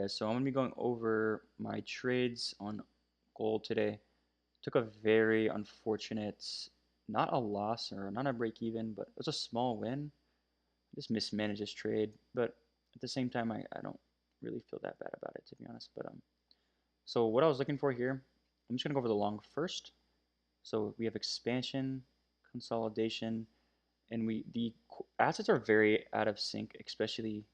Yeah, so I'm gonna be going over my trades on gold today. Took a very unfortunate, not a loss or not a break even, but it was a small win. I just mismanaged this trade, but at the same time, I don't really feel that bad about it, to be honest. So what I was looking for here, I'm just gonna go over the long first. So we have expansion, consolidation, and the assets are very out of sync, especially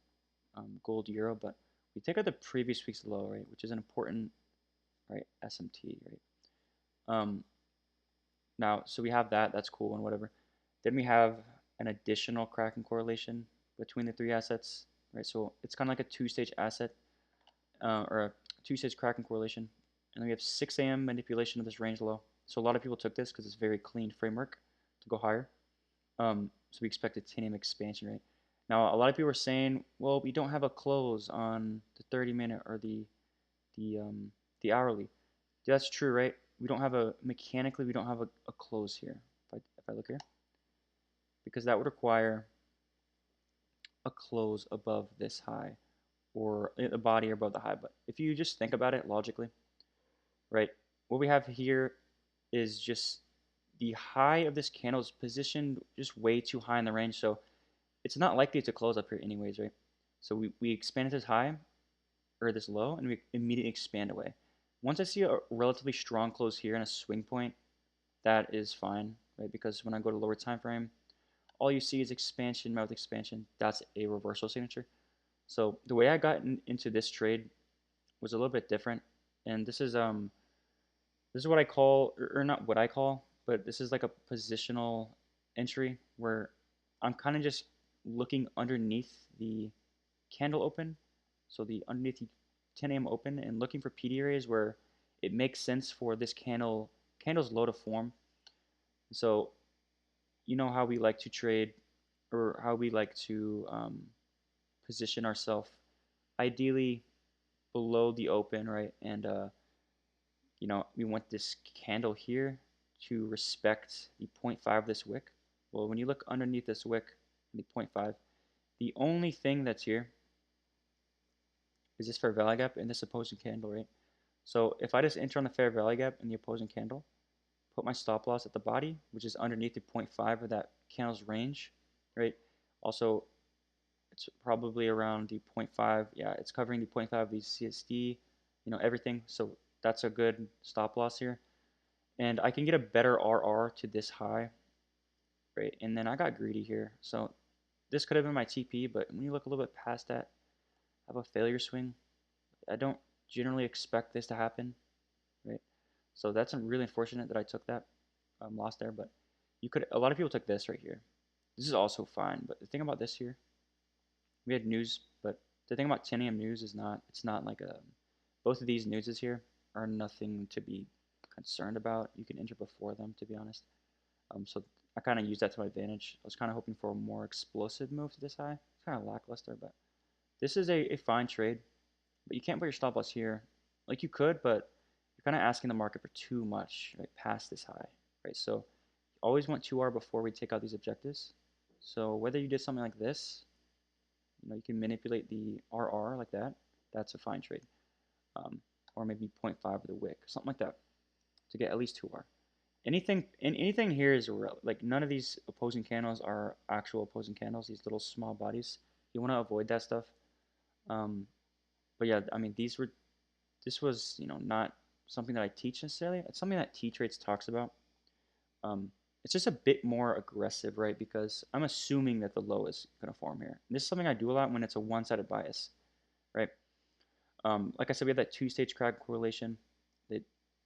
gold euro. But we take out the previous week's low, right, which is an important, right, SMT, right. Um, Now, so we have that. That's cool and whatever. Then we have an additional Kraken correlation between the three assets, right? So it's kind of like a two-stage asset or a two-stage Kraken correlation. And then we have 6 a.m. manipulation of this range low. So a lot of people took this because it's a very clean framework to go higher. So we expect a 10 a.m. expansion rate. Now, a lot of people are saying, well, we don't have a close on the 30-minute or the um, the hourly. That's true, right? We don't have a mechanically we don't have a close here. If I look here, because that would require a close above this high or the body above the high. But if you just think about it logically, right? What we have here is just the high of this candle is positioned just way too high in the range, so it's not likely to close up here anyways, right? So we expand this high or this low, and we immediately expand away. Once I see a relatively strong close here and a swing point, that is fine, right? Because when I go to lower time frame, all you see is expansion, mouth expansion. That's a reversal signature. So the way I got into this trade was a little bit different, and this is what I call, or not what I call, but this is like a positional entry where I'm kind of just looking underneath the candle open, so the underneath the 10 a.m. open, and looking for PD areas where it makes sense for this candle's low to form. So you know how we like to trade or how we like to position ourselves ideally below the open, right? And we want this candle here to respect the zero point 0.5 of this wick. Well, when you look underneath this wick, the zero point 0.5, the only thing that's here is this fair value gap in this opposing candle, right? So if I just enter on the fair value gap in the opposing candle, put my stop loss at the body, which is underneath the zero point 0.5 of that candle's range, right? Also, it's probably around the zero point 0.5. Yeah, it's covering the zero point 0.5 of the CSD, everything. So that's a good stop loss here. And I can get a better RR to this high, right? And then I got greedy here. So this could have been my TP, but when you look a little bit past that, I have a failure swing. I don't generally expect this to happen, right? So that's really unfortunate that I took that loss there. But a lot of people took this right here. This is also fine. But the thing about this here, we had news, but the thing about 10 a.m. news is it's not like both of these newses here are nothing to be concerned about. You can enter before them, to be honest. So I kind of used that to my advantage. I was kind of hoping for a more explosive move to this high. It's kind of lackluster, but this is a fine trade. But you can't put your stop loss here. Like you could, but you're kind of asking the market for too much, right, past this high, right? So you always want 2R before we take out these objectives. So whether you did something like this, you can manipulate the RR like that. That's a fine trade. Or maybe 0.5 of the wick, something like that, to get at least 2R. Anything here is like none of these opposing candles are actual opposing candles. These little small bodies, you want to avoid that stuff. But yeah, I mean this was not something that I teach necessarily. It's something that T-Trades talks about. Um, it's just a bit more aggressive, right? Because I'm assuming that the low is going to form here. And this is something I do a lot when it's a one-sided bias, right? Like I said, we have that two-stage Kraken correlation.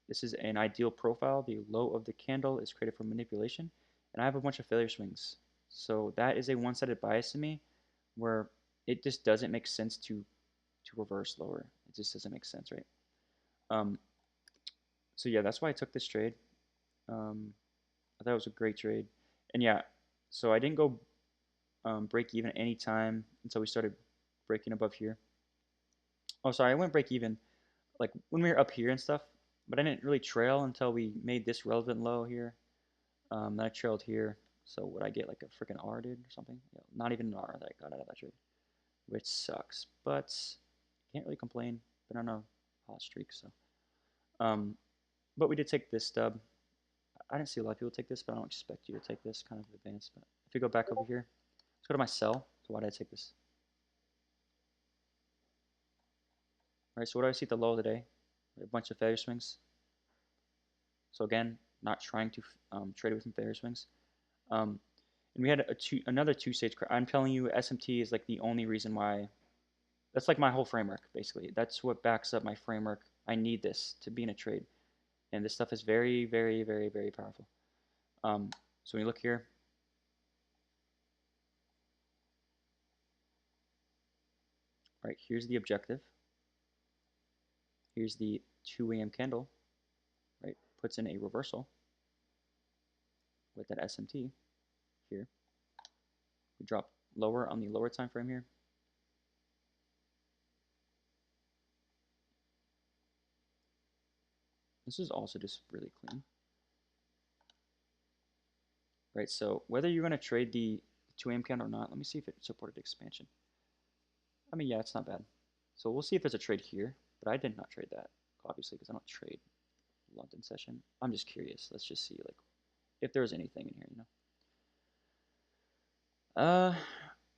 This is an ideal profile. The low of the candle is created for manipulation, and I have a bunch of failure swings. So that is a one-sided bias to me, where it just doesn't make sense to reverse lower. It just doesn't make sense, right? Um, so yeah, that's why I took this trade. I thought it was a great trade, and yeah, so I didn't go break even any time until we started breaking above here. Oh, sorry, I went break even like when we were up here and stuff, but I didn't really trail until we made this relevant low here. Then I trailed here. So would I get like a freaking R, dude, or something? Yeah, not even an R that I got out of that trade, which sucks. But Can't really complain. Been on a hot streak, so. Um, but we did take this stub. I didn't see a lot of people take this, but I don't expect you to take this kind of advanced. But if you go back over here, let's go to my sell. So why did I take this? All right, so what do I see at the low today? A bunch of failure swings. So again, not trying to trade away from failure swings. And we had another two-stage. I'm telling you, SMT is like the only reason why. That's like my whole framework, basically. That's what backs up my framework. I need this to be in a trade. And this stuff is very, very, very, very powerful. So when you look here, right, here's the objective. Here's the 2 a.m. candle, right, puts in a reversal with that SMT here. We drop lower on the lower time frame here. This is also just really clean. Right, so whether you're going to trade the 2 a.m. candle or not, let me see if it supported expansion. I mean, yeah, it's not bad. So we'll see if there's a trade here, but I did not trade that, obviously, because I don't trade London session. I'm just curious. Let's just see, like, if there's anything in here, you know.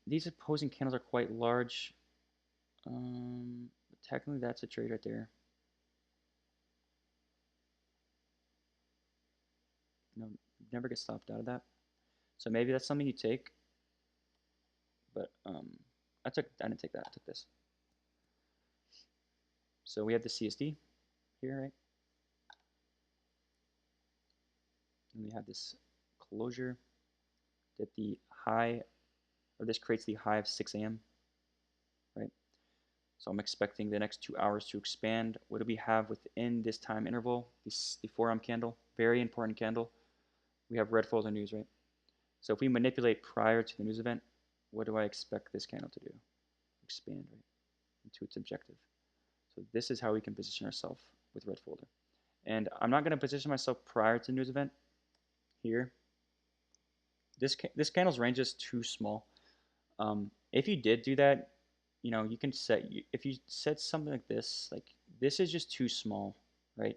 These opposing candles are quite large. Technically, that's a trade right there. You know, never get stopped out of that. So maybe that's something you take. But I didn't take that. I took this. So we have the CSD here, right? And we have this closure that the high, or this creates the high of 6 a.m., right? So I'm expecting the next 2 hours to expand. What do we have within this time interval? The 4 a.m. candle, very important candle. We have red folder news, right? So if we manipulate prior to the news event, what do I expect this candle to do? Expand, right, into its objective. So this is how we can position ourselves with red folder. And I'm not going to position myself prior to the news event here. This candle's range is too small. If you did do that, you know, you can set, if you set something like this is just too small, right,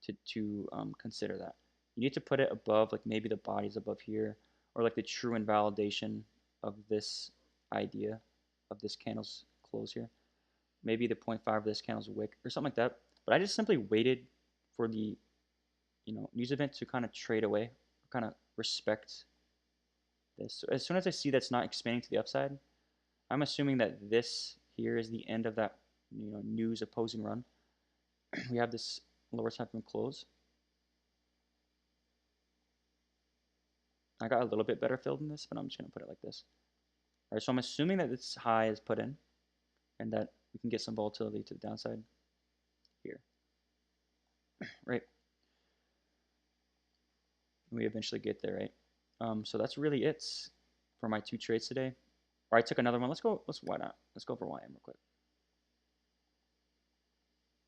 to consider that. You need to put it above, like maybe the body's above here, or like the true invalidation of this idea of this candle's close here. Maybe the 0.5 of this candle's wick or something like that. But I just simply waited for the, you know, news event to kind of trade away, kind of respect this. So as soon as I see that's not expanding to the upside, I'm assuming that this here is the end of that, you know, news opposing run. We have this lower time frame close. I got a little bit better filled in this, but I'm just gonna put it like this. All right, so I'm assuming that this high is put in, and that we can get some volatility to the downside here, right? We eventually get there, right? So that's really it for my 2 trades today. Or I took another one. Why not? Let's go for YM real quick.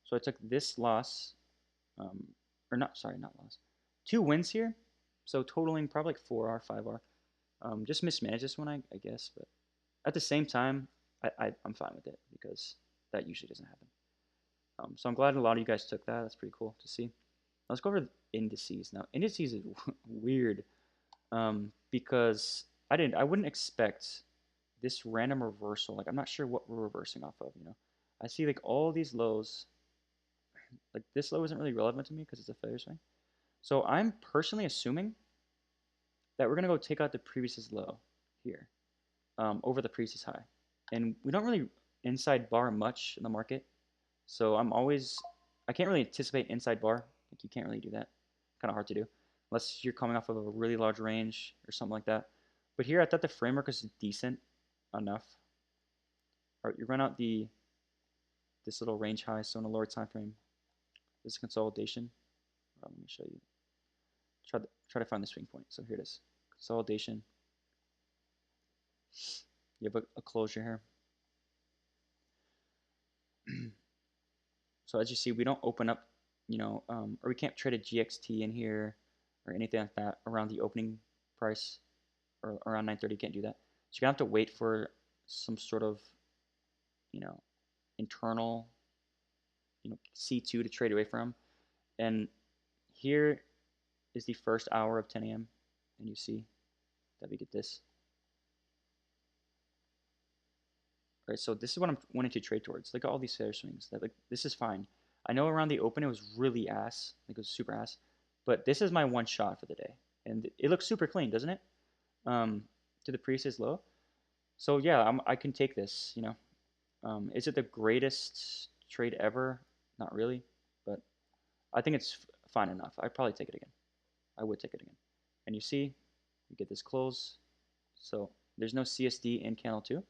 So I took this loss, or not, sorry, not loss. 2 wins here. So totaling probably like 4R, 5R. Just mismanaged this one, I guess. But at the same time, I'm fine with it because that usually doesn't happen. So I'm glad a lot of you guys took that. That's pretty cool to see. Let's go over indices. Now, indices is weird because I wouldn't expect this random reversal. Like, I'm not sure what we're reversing off of, you know. I see like all these lows. Like this low isn't really relevant to me because it's a failure swing. So I'm personally assuming that we're gonna go take out the previous low here over the previous high, and we don't really inside bar much in the market. So I can't really anticipate inside bar. Like you can't really do that. Kind of hard to do unless you're coming off of a really large range or something like that. But here I thought the framework was decent enough. All right, you run out this little range high, so in a lower time frame, this is consolidation. Let me show you. Try to find the swing point. So here it is. Consolidation. You have a closure here. So as you see, we don't open up, you know, or we can't trade a GXT in here or anything like that around the opening price or around 9:30. You can't do that. So you're gonna have to wait for some sort of, you know, internal, C2 to trade away from. And here is the first hour of 10 a.m. and you see that we get this. All right, so this is what I'm wanting to trade towards. Look at all these fair swings. That, like, this is fine. I know around the open it was really ass, like it was super ass, but this is my one shot for the day, and it looks super clean, doesn't it? Um, to the previous low. So yeah, I can take this. Is it the greatest trade ever? Not really, but I think it's fine enough. I'd probably take it again. I would take it again. And you see, you get this close. So there's no CSD in candle 2.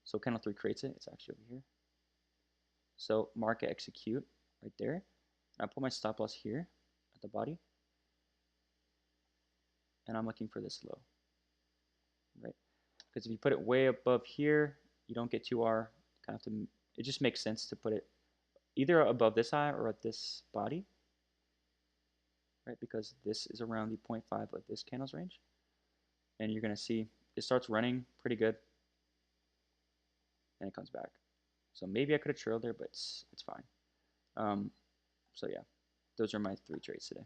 So candle 3 creates it. It's actually over here. So market execute right there. And I put my stop loss here at the body. And I'm looking for this low, right? Because if you put it way above here, you don't get 2R. Kind of to, it just makes sense to put it either above this high or at this body, right? Because this is around the 0.5 of this candle's range. And you're going to see it starts running pretty good. And it comes back. So maybe I could have trailed there, but it's fine. So yeah, those are my 3 trades today.